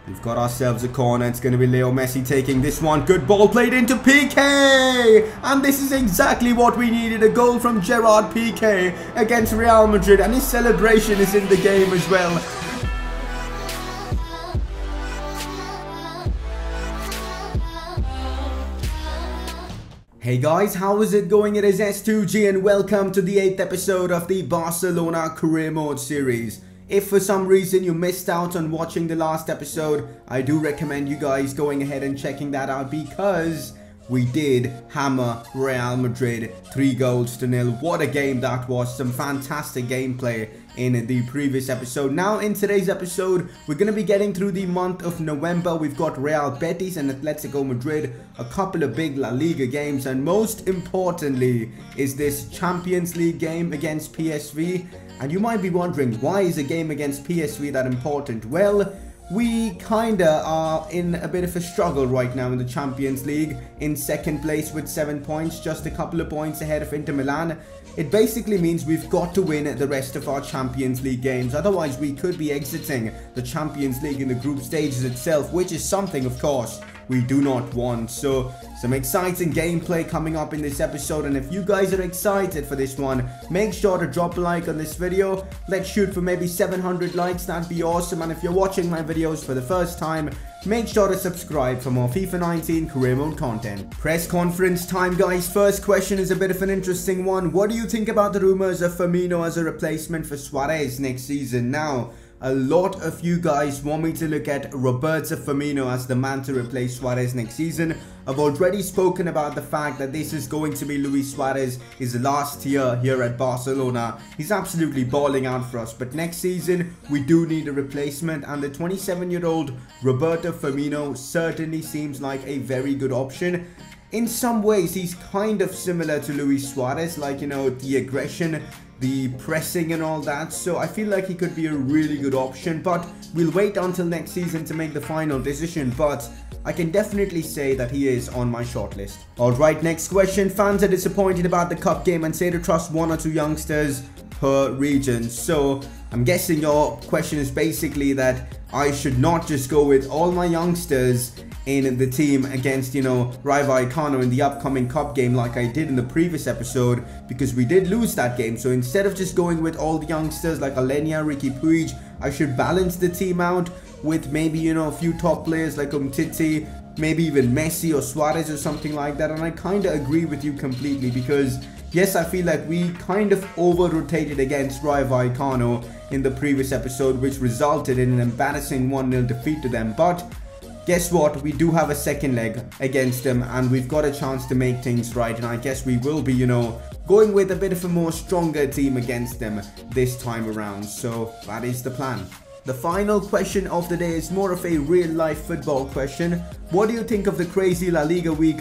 We've got ourselves a corner. It's going to be Leo Messi taking this one. Good ball played into Piqué. And this is exactly what we needed. A goal from Gerard Piqué against Real Madrid. And his celebration is in the game as well. Hey guys, how is it going? It is S2G and welcome to the 8th episode of the Barcelona Career Mode series. If for some reason you missed out on watching the last episode, I do recommend you guys going ahead and checking that out because we did hammer Real Madrid 3-0. What a game that was. Some fantastic gameplay in the previous episode. Now in today's episode, we're going to be getting through the month of November. We've got Real Betis and Atletico Madrid, a couple of big La Liga games, and most importantly is this Champions League game against PSV. And you might be wondering, why is a game against PSV that important? Well, we kinda are in a bit of a struggle right now in the Champions League, in second place with 7 points, just a couple of points ahead of Inter Milan. It basically means we've got to win the rest of our Champions League games, otherwise we could be exiting the Champions League in the group stages itself, which is something, of course, we do not want. So some exciting gameplay coming up in this episode, and if you guys are excited for this one, make sure to drop a like on this video. Let's shoot for maybe 700 likes, that'd be awesome. And if you're watching my videos for the first time, make sure to subscribe for more FIFA 19 career mode content. Press conference time, guys. First question is a bit of an interesting one. What do you think about the rumors of Firmino as a replacement for Suarez next season? Now, a lot of you guys want me to look at Roberto Firmino as the man to replace Suarez next season. I've already spoken about the fact that this is going to be Luis Suarez, his last year here at Barcelona. He's absolutely balling out for us, but next season we do need a replacement, and the 27-year-old Roberto Firmino certainly seems like a very good option. In some ways he's kind of similar to Luis Suarez, like, you know, the aggression, the pressing and all that, so I feel like he could be a really good option, but we'll wait until next season to make the final decision. But I can definitely say that he is on my shortlist. Alright, next question. Fans are disappointed about the cup game and say to trust 1 or 2 youngsters per region. So I'm guessing your question is basically that I should not just go with all my youngsters in the team against, you know, Rayo Vallecano in the upcoming cup game like I did in the previous episode, because we did lose that game. So instead of just going with all the youngsters like Alenia, Ricky Puig, I should balance the team out with maybe, you know, a few top players like Umtiti, maybe even Messi or Suarez or something like that. And I kind of agree with you completely, because yes, I feel like we kind of over-rotated against Rayo Vallecano in the previous episode, which resulted in an embarrassing 1-0 defeat to them. But guess what? We do have a second leg against them, and we've got a chance to make things right. And I guess we will be, you know, going with a bit of a more stronger team against them this time around. So that is the plan. The final question of the day is more of a real-life football question. What do you think of the crazy La Liga week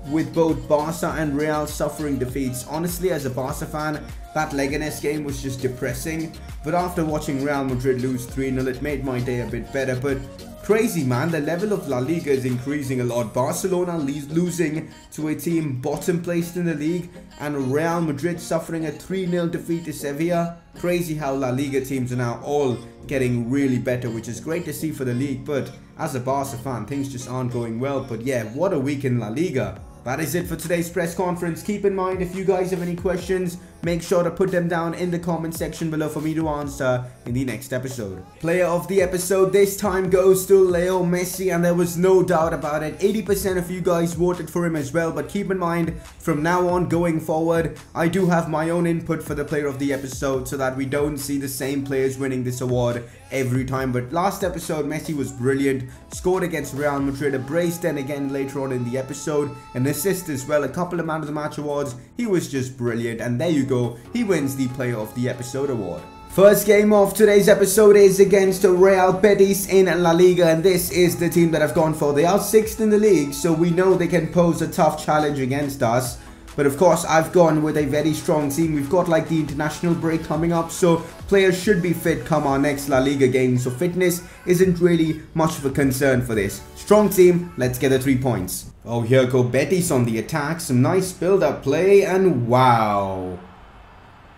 with both Barca and Real suffering defeats? Honestly, as a Barca fan, that Leganes game was just depressing. But after watching Real Madrid lose 3-0, it made my day a bit better. But crazy, man, the level of La Liga is increasing a lot. Barcelona losing to a team bottom placed in the league, and Real Madrid suffering a 3-0 defeat to Sevilla. Crazy how La Liga teams are now all getting really better, which is great to see for the league. But as a Barca fan, things just aren't going well. But yeah, what a week in La Liga. That is it for today's press conference. Keep in mind, if you guys have any questions, make sure to put them down in the comment section below for me to answer in the next episode. Player of the episode this time goes to Leo Messi, and there was no doubt about it. 80% of you guys voted for him as well, but keep in mind, from now on going forward, I do have my own input for the player of the episode so that we don't see the same players winning this award every time. But last episode, Messi was brilliant, scored against Real Madrid, a brace then again later on in the episode, an assist as well, a couple of man of the match awards. He was just brilliant, and there you go, he wins the player of the episode award. First game of today's episode is against Real Betis in La Liga, and this is the team that I've gone for. They are 6th in the league, so we know they can pose a tough challenge against us. But of course, I've gone with a very strong team. We've got like the international break coming up, so players should be fit come our next La Liga game. So fitness isn't really much of a concern for this. Strong team, let's get the 3 points. Oh, here go Betis on the attack. Some nice build-up play, and wow.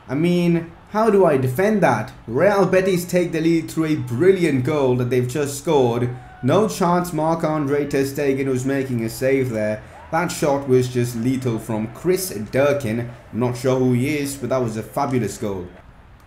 I mean, how do I defend that? Real Betis take the lead through a brilliant goal that they've just scored. No chance Marc-Andre ter Stegen was making a save there. That shot was just lethal from Chris Durkin. I'm not sure who he is, but that was a fabulous goal.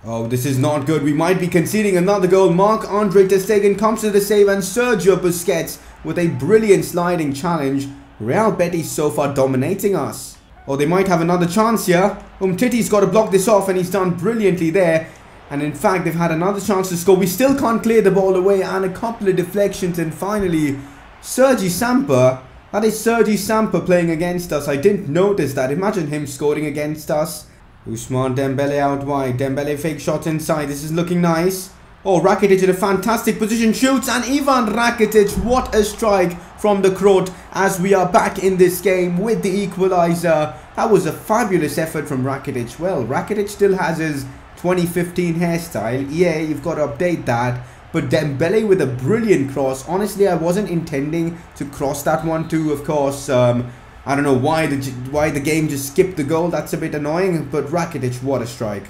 Oh, this is not good. We might be conceding another goal. Marc-Andre ter Stegen comes to the save, and Sergio Busquets with a brilliant sliding challenge. Real Betis so far dominating us. Oh, they might have another chance here. Umtiti's got to block this off, and he's done brilliantly there. And in fact, they've had another chance to score. We still can't clear the ball away, and a couple of deflections. And finally, Sergi Samper. That is Sergi Samper playing against us. I didn't notice that. Imagine him scoring against us. Ousmane Dembele out wide. Dembele fake shot inside. This is looking nice. Oh, Rakitic in a fantastic position. Shoots, and Ivan Rakitic. What a strike from the Croat as we are back in this game with the equalizer. That was a fabulous effort from Rakitic. Well, Rakitic still has his 2015 hairstyle. Yeah, you've got to update that. But Dembele with a brilliant cross. Honestly, I wasn't intending to cross that one too. Of course, I don't know why the game just skipped the goal. That's a bit annoying. But Rakitic, what a strike.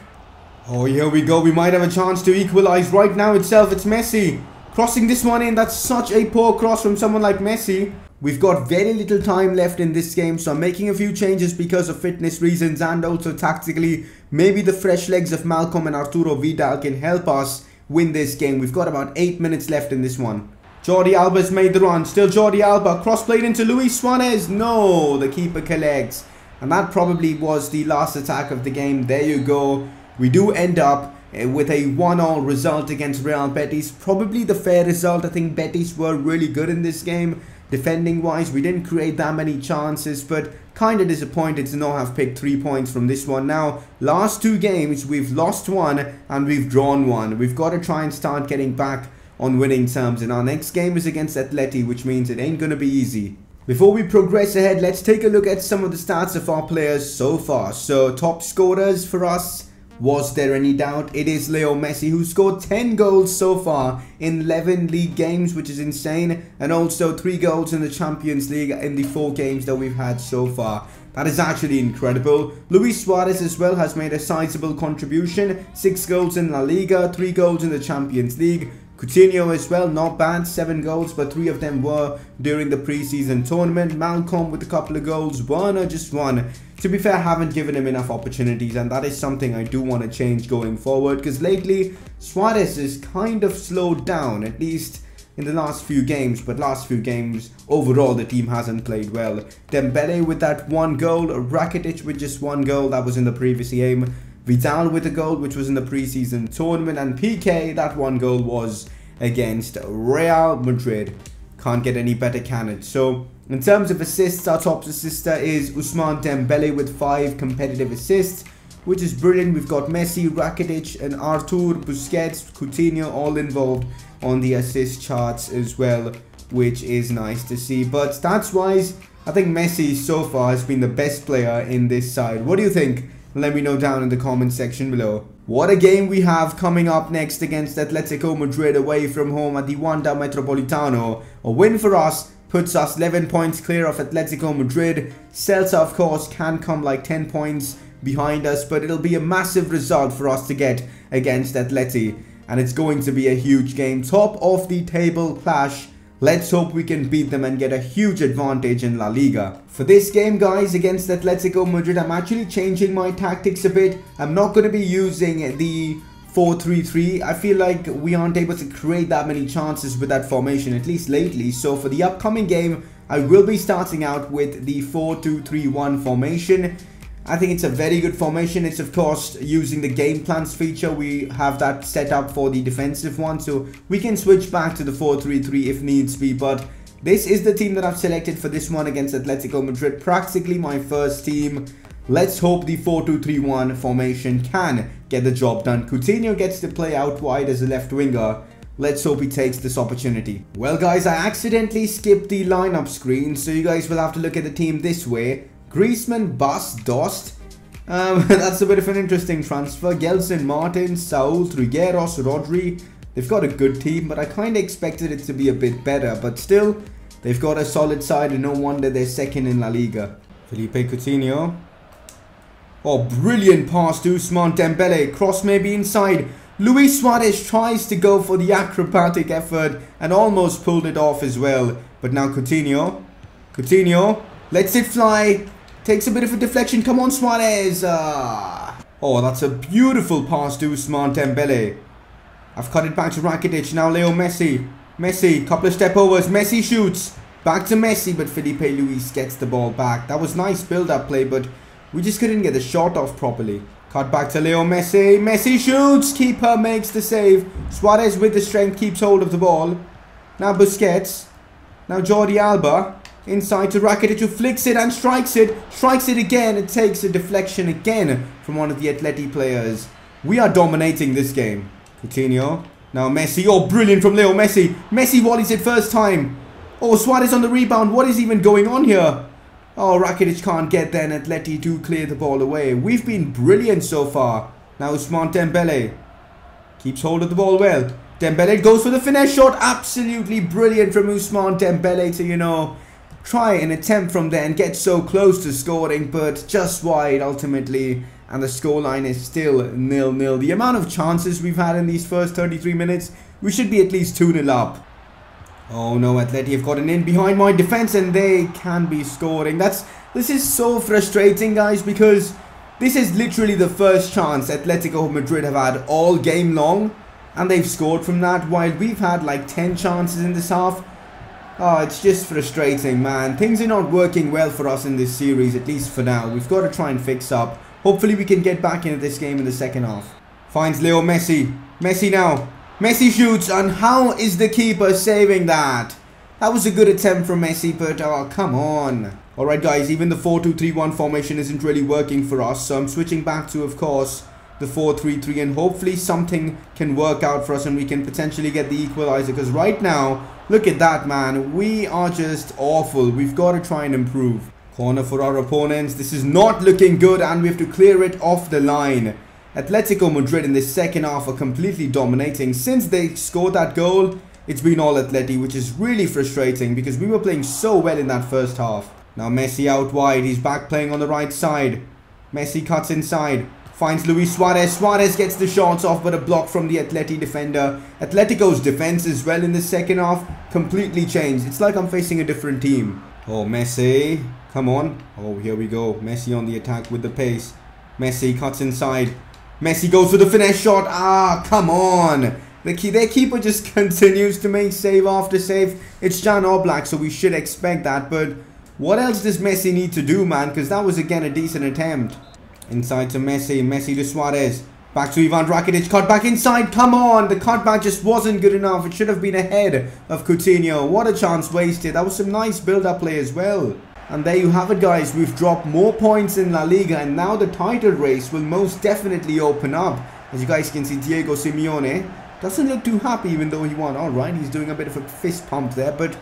Oh, here we go. We might have a chance to equalize right now itself. It's Messi crossing this one in. That's such a poor cross from someone like Messi. We've got very little time left in this game, so I'm making a few changes because of fitness reasons and also tactically. Maybe the fresh legs of Malcolm and Arturo Vidal can help us win this game. We've got about 8 minutes left in this one. Jordi Alba's made the run. Still Jordi Alba. Cross played into Luis Suarez. No, the keeper collects. And that probably was the last attack of the game. There you go. We do end up with a 1-1 result against Real Betis. Probably the fair result. I think Betis were really good in this game. Defending wise, we didn't create that many chances, but kind of disappointed to not have picked 3 points from this one. Now, last 2 games, we've lost 1 and we've drawn 1. We've got to try and start getting back on winning terms, and our next game is against Atleti, which means it ain't going to be easy. Before we progress ahead, let's take a look at some of the stats of our players so far. So, top scorers for us. Was there any doubt? It is Leo Messi, who scored 10 goals so far in 11 league games, which is insane. And also 3 goals in the Champions League in the 4 games that we've had so far. That is actually incredible. Luis Suarez as well has made a sizable contribution. 6 goals in La Liga, 3 goals in the Champions League. Coutinho as well, not bad, 7 goals, but 3 of them were during the pre-season tournament. Malcolm with a couple of goals, Werner just 1. To be fair, I haven't given him enough opportunities, and that is something I do want to change going forward, because lately Suarez is kind of slowed down, at least in the last few games. But last few games, overall, the team hasn't played well. Dembele with that 1 goal, Rakitic with just 1 goal, that was in the previous game. Vidal with a goal, which was in the pre-season tournament, and PK, that 1 goal was against Real Madrid. Can't get any better, can it? So, in terms of assists, our top assister is Ousmane Dembele with 5 competitive assists, which is brilliant. We've got Messi, Rakitic, and Artur, Busquets, Coutinho all involved on the assist charts as well, which is nice to see. But stats-wise, I think Messi so far has been the best player in this side. What do you think? Let me know down in the comment section below. What a game we have coming up next against Atletico Madrid away from home at the Wanda Metropolitano. A win for us puts us 11 points clear of Atletico Madrid. Celta, of course, can come like 10 points behind us, but it'll be a massive result for us to get against Atleti. And it's going to be a huge game. Top of the table clash. Let's hope we can beat them and get a huge advantage in La Liga. For this game, guys, against Atletico Madrid, I'm actually changing my tactics a bit. I'm not going to be using the 4-3-3. I feel like we aren't able to create that many chances with that formation, at least lately. So for the upcoming game, I will be starting out with the 4-2-3-1 formation. I think it's a very good formation. It's of course using the game plans feature. We have that set up for the defensive one, so we can switch back to the 4-3-3 if needs be. But this is the team that I've selected for this one against Atletico Madrid. Practically my first team. Let's hope the 4-2-3-1 formation can get the job done. Coutinho gets to play out wide as a left winger. Let's hope he takes this opportunity. Well guys, I accidentally skipped the lineup screen, so you guys will have to look at the team this way. Griezmann, Bas, Dost. That's a bit of an interesting transfer. Gelson, Martin, Saul, Trigueros, Rodri. They've got a good team, but I kind of expected it to be a bit better. But still, they've got a solid side, and no wonder they're second in La Liga. Philippe Coutinho. Oh, brilliant pass to Ousmane Dembele. Cross maybe inside. Luis Suarez tries to go for the acrobatic effort and almost pulled it off as well. But now Coutinho. Coutinho lets it fly. Takes a bit of a deflection. Come on, Suarez. Oh, that's a beautiful pass to Ousmane Dembele. I've cut it back to Rakitic. Now Leo Messi. Messi, couple of step overs. Messi shoots. Back to Messi, but Filipe Luis gets the ball back. That was nice build-up play, but we just couldn't get the shot off properly. Cut back to Leo Messi. Messi shoots. Keeper makes the save. Suarez with the strength keeps hold of the ball. Now Busquets. Now Jordi Alba. Inside to Rakitic, who flicks it and strikes it. Strikes it again. It takes a deflection again from one of the Atleti players. We are dominating this game. Coutinho. Now Messi. Oh, brilliant from Leo Messi. Messi volleys it first time. Oh, Suarez on the rebound. What is even going on here? Oh, Rakitic can't get there and Atleti do clear the ball away. We've been brilliant so far. Now Ousmane Dembele. Keeps hold of the ball well. Dembele goes for the finesse shot. Absolutely brilliant from Ousmane Dembele to, you know, try and attempt from there and get so close to scoring, but just wide ultimately. And the scoreline is still 0-0. The amount of chances we've had in these first 33 minutes, we should be at least 2-0 up. Oh no, Atleti have gotten in behind my defense and they can be scoring. This is so frustrating, guys, because this is literally the first chance Atletico Madrid have had all game long, and they've scored from that, while we've had like 10 chances in this half. Oh, it's just frustrating, man. Things are not working well for us in this series, at least for now. We've got to try and fix up. Hopefully we can get back into this game in the second half. Finds Leo Messi. Messi now. Messi shoots, and how is the keeper saving that? That was a good attempt from Messi, but oh, come on. Alright guys, even the 4-2-3-1 formation isn't really working for us, so I'm switching back to, of course, the 4-3-3, and hopefully something can work out for us and we can potentially get the equalizer, because right now, look at that, man. We are just awful. We've got to try and improve. Corner for our opponents. This is not looking good and we have to clear it off the line. Atletico Madrid in the second half are completely dominating. Since they scored that goal, it's been all Atleti, which is really frustrating because we were playing so well in that first half. Now Messi out wide. He's back playing on the right side. Messi cuts inside. Finds Luis Suarez. Suarez gets the shots off, but a block from the Atleti defender. Atletico's defense as well in the second half completely changed. It's like I'm facing a different team. Oh, Messi. Come on. Oh, here we go. Messi on the attack with the pace. Messi cuts inside. Messi goes for the finesse shot. Ah, come on. Their keeper just continues to make save after save. It's Jan Oblak, so we should expect that. But what else does Messi need to do, man? Because that was, again, a decent attempt. Inside to Messi. Messi to Suarez. Back to Ivan Rakitic. Cut back inside. Come on. The cutback just wasn't good enough. It should have been ahead of Coutinho. What a chance wasted. That was some nice build-up play as well. And there you have it, guys. We've dropped more points in La Liga, and now the title race will most definitely open up. As you guys can see, Diego Simeone doesn't look too happy even though he won. Alright, he's doing a bit of a fist pump there. But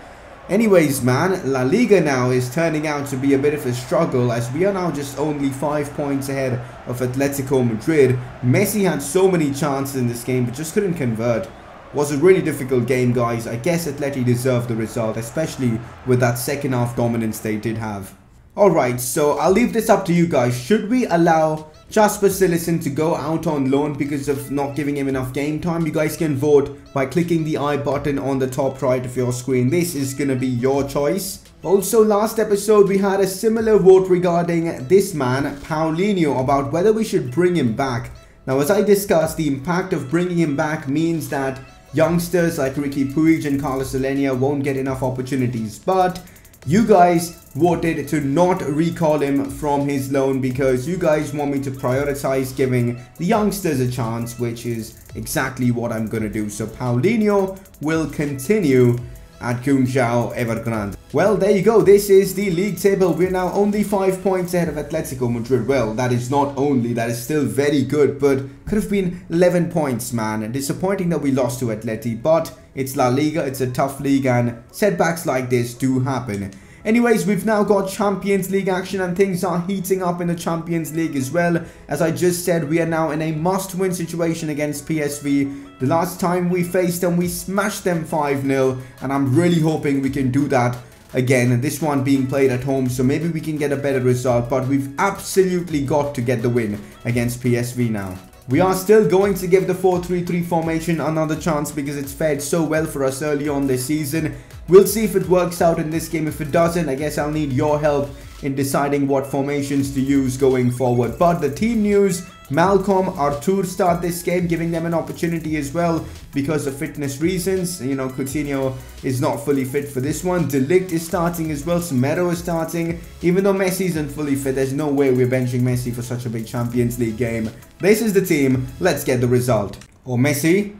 anyways, man, La Liga now is turning out to be a bit of a struggle, as we are now just only 5 points ahead of Atletico Madrid. Messi had so many chances in this game but just couldn't convert. Was a really difficult game, guys. I guess Atleti deserved the result, especially with that second half dominance they did have. Alright, so I'll leave this up to you guys. Should we allow Jasper Cillessen to go out on loan because of not giving him enough game time? You guys can vote by clicking the I button on the top right of your screen. This is going to be your choice. Also, last episode we had a similar vote regarding this man, Paulinho, about whether we should bring him back. Now, as I discussed, the impact of bringing him back means that youngsters like Ricky Puig and Carlos Alenia won't get enough opportunities, but you guys voted to not recall him from his loan because you guys want me to prioritize giving the youngsters a chance, which is exactly what I'm going to do. So Paulinho will continue at Cunchao Evergrande. Well, there you go. This is the league table. We're now only 5 points ahead of Atletico Madrid. Well, that is not only, that is still very good, but could have been 11 points, man. Disappointing that we lost to Atleti, but it's La Liga, it's a tough league, and setbacks like this do happen. Anyways, we've now got Champions League action and things are heating up in the Champions League as well. As I just said, we are now in a must-win situation against PSV. The last time we faced them, we smashed them 5-0, and I'm really hoping we can do that again. This one being played at home, so maybe we can get a better result, but we've absolutely got to get the win against PSV now. We are still going to give the 4-3-3 formation another chance because it's fared so well for us early on this season. We'll see if it works out in this game. If it doesn't, I guess I'll need your help in deciding what formations to use going forward. But the team news, Malcolm, Artur start this game, giving them an opportunity as well because of fitness reasons. You know, Coutinho is not fully fit for this one. De Ligt is starting as well. Semedo is starting. Even though Messi isn't fully fit, there's no way we're benching Messi for such a big Champions League game. This is the team. Let's get the result. Oh, Messi.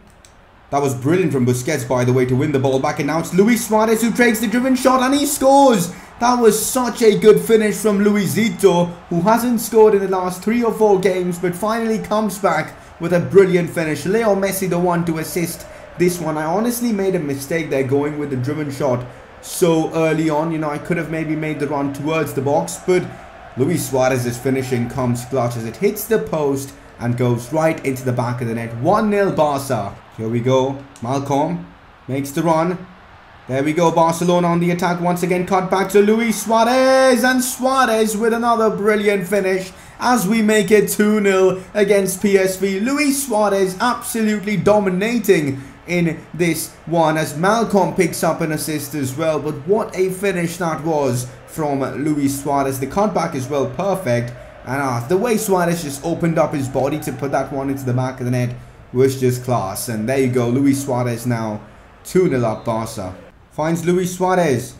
That was brilliant from Busquets, by the way, to win the ball back. And now it's Luis Suarez who takes the driven shot and he scores. That was such a good finish from Luisito, who hasn't scored in the last 3 or 4 games, but finally comes back with a brilliant finish. Leo Messi the one to assist this one. I honestly made a mistake there going with the driven shot so early on. You know, I could have maybe made the run towards the box, but Luis Suarez's finishing comes clutch as it hits the post and goes right into the back of the net. 1-0 Barca. Here we go. Malcolm makes the run. There we go. Barcelona on the attack once again. Cut back to Luis Suarez. And Suarez with another brilliant finish as we make it 2-0 against PSV. Luis Suarez absolutely dominating in this one as Malcolm picks up an assist as well. But what a finish that was from Luis Suarez. The cutback as well, perfect. And the way Suarez just opened up his body to put that one into the back of the net was just class. And there you go, Luis Suarez now 2-0 up Barca. Finds Luis Suarez.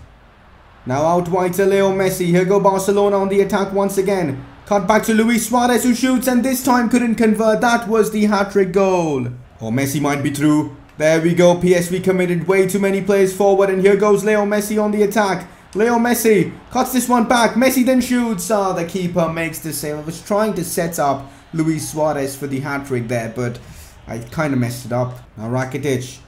Now out wide to Leo Messi. Here go Barcelona on the attack once again. Cut back to Luis Suarez who shoots and this time couldn't convert. That was the hat-trick goal. Or Messi might be through. There we go. PSV committed way too many players forward and here goes Leo Messi on the attack. Leo Messi cuts this one back. Messi then shoots. The keeper makes the save. I was trying to set up Luis Suarez for the hat-trick there, but I kind of messed it up. Now Rakitic.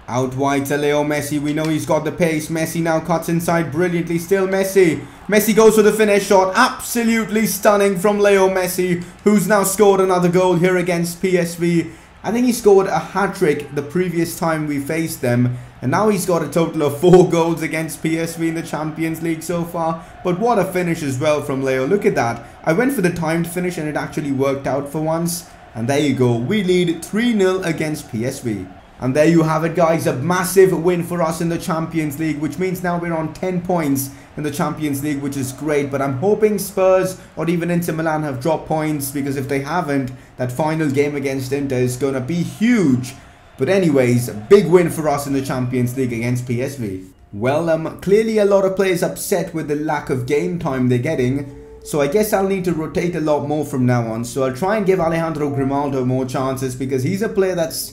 Out wide to Leo Messi. We know he's got the pace. Messi now cuts inside brilliantly. Still Messi. Messi goes for the finish shot. Absolutely stunning from Leo Messi, who's now scored another goal here against PSV. I think he scored a hat-trick the previous time we faced them. And now he's got a total of 4 goals against PSV in the Champions League so far. But what a finish as well from Leo. Look at that. I went for the timed finish and it actually worked out for once. And there you go. We lead 3-0 against PSV. And there you have it, guys, a massive win for us in the Champions League, which means now we're on 10 points in the Champions League, which is great. But I'm hoping Spurs or even Inter Milan have dropped points, because if they haven't, that final game against Inter is going to be huge. But anyways, a big win for us in the Champions League against PSV. Well, clearly a lot of players upset with the lack of game time they're getting. So I guess I'll need to rotate a lot more from now on. So I'll try and give Alejandro Grimaldo more chances, because he's a player that's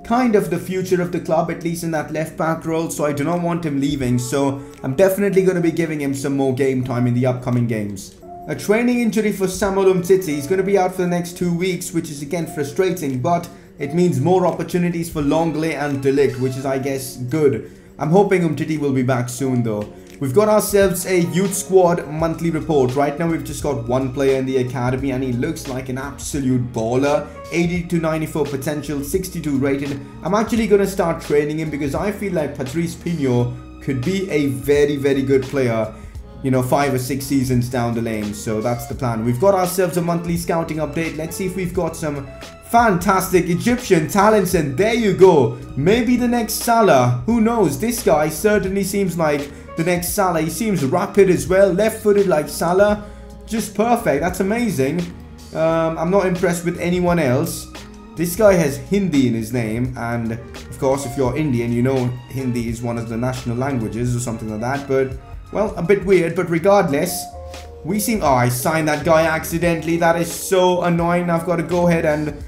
kind of the future of the club, at least in that left back role, so I do not want him leaving. So I'm definitely going to be giving him some more game time in the upcoming games. A training injury for Samuel Umtiti. He's going to be out for the next 2 weeks, which is again frustrating, but it means more opportunities for Longley and De Ligt, which is, I guess, good. I'm hoping Umtiti will be back soon though. We've got ourselves a youth squad monthly report. Right now we've just got 1 player in the academy and he looks like an absolute baller. 80 to 94 potential, 62 rated. I'm actually going to start training him because I feel like Patrice Pinho could be a very, very good player, you know, 5 or 6 seasons down the lane. So that's the plan. We've got ourselves a monthly scouting update. Let's see if we've got some fantastic Egyptian talents, and there you go. Maybe the next Salah. Who knows? This guy certainly seems like the next Salah. He seems rapid as well, left-footed like Salah. Just perfect. That's amazing. I'm not impressed with anyone else. This guy has Hindi in his name, and of course if you're Indian you know Hindi is one of the national languages or something like that. But well, a bit weird, but regardless, we seem... Oh, I signed that guy accidentally. That is so annoying. I've got to go ahead and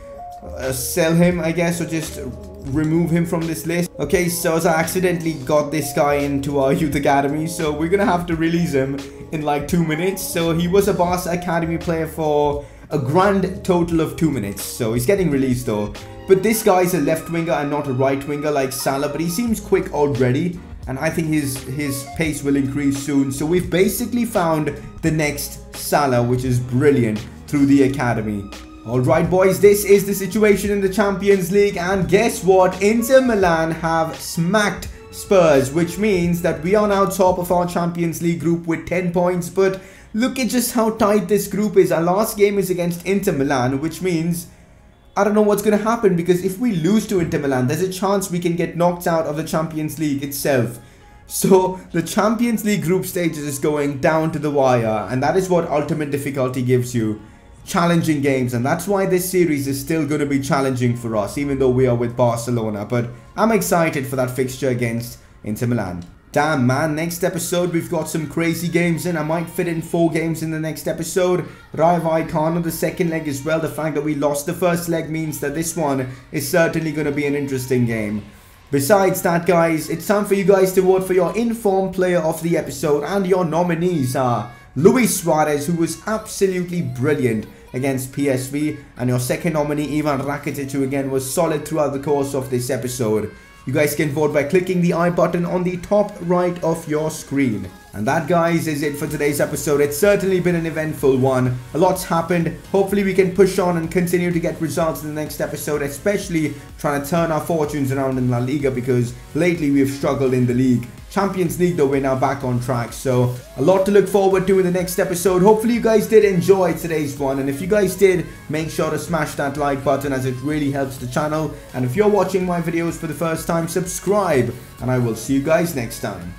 sell him, I guess, or just remove him from this list. Okay, so I accidentally got this guy into our youth academy, so we're gonna have to release him in like 2 minutes. So he was a Barca academy player for a grand total of 2 minutes, so he's getting released though. But this guy's a left winger and not a right winger like Salah, but he seems quick already, and I think his pace will increase soon. So we've basically found the next Salah, which is brilliant, through the academy. Alright boys, this is the situation in the Champions League, and guess what? Inter Milan have smacked Spurs, which means that we are now top of our Champions League group with 10 points. But look at just how tight this group is. Our last game is against Inter Milan, which means I don't know what's going to happen, because if we lose to Inter Milan, there's a chance we can get knocked out of the Champions League itself. So the Champions League group stages is going down to the wire, and that is what ultimate difficulty gives you. Challenging games, and that's why this series is still going to be challenging for us, even though we are with Barcelona. But I'm excited for that fixture against Inter Milan. Damn man, next episode we've got some crazy games in. I might fit in 4 games in the next episode. Rayo Vallecano the second leg as well. The fact that we lost the first leg means that this one is certainly going to be an interesting game. Besides that, guys, it's time for you guys to vote for your informed player of the episode, and your nominees are Luis Suarez, who was absolutely brilliant against PSV, and your second nominee Ivan Rakitic, who again was solid throughout the course of this episode. You guys can vote by clicking the I button on the top right of your screen. And that, guys, is it for today's episode. It's certainly been an eventful one. A lot's happened. Hopefully we can push on and continue to get results in the next episode, especially trying to turn our fortunes around in La Liga, because lately we've struggled in the league. Champions League though, we're now back on track, so a lot to look forward to in the next episode. Hopefully you guys did enjoy today's one, and if you guys did, make sure to smash that like button, as it really helps the channel. And if you're watching my videos for the first time, subscribe, and I will see you guys next time.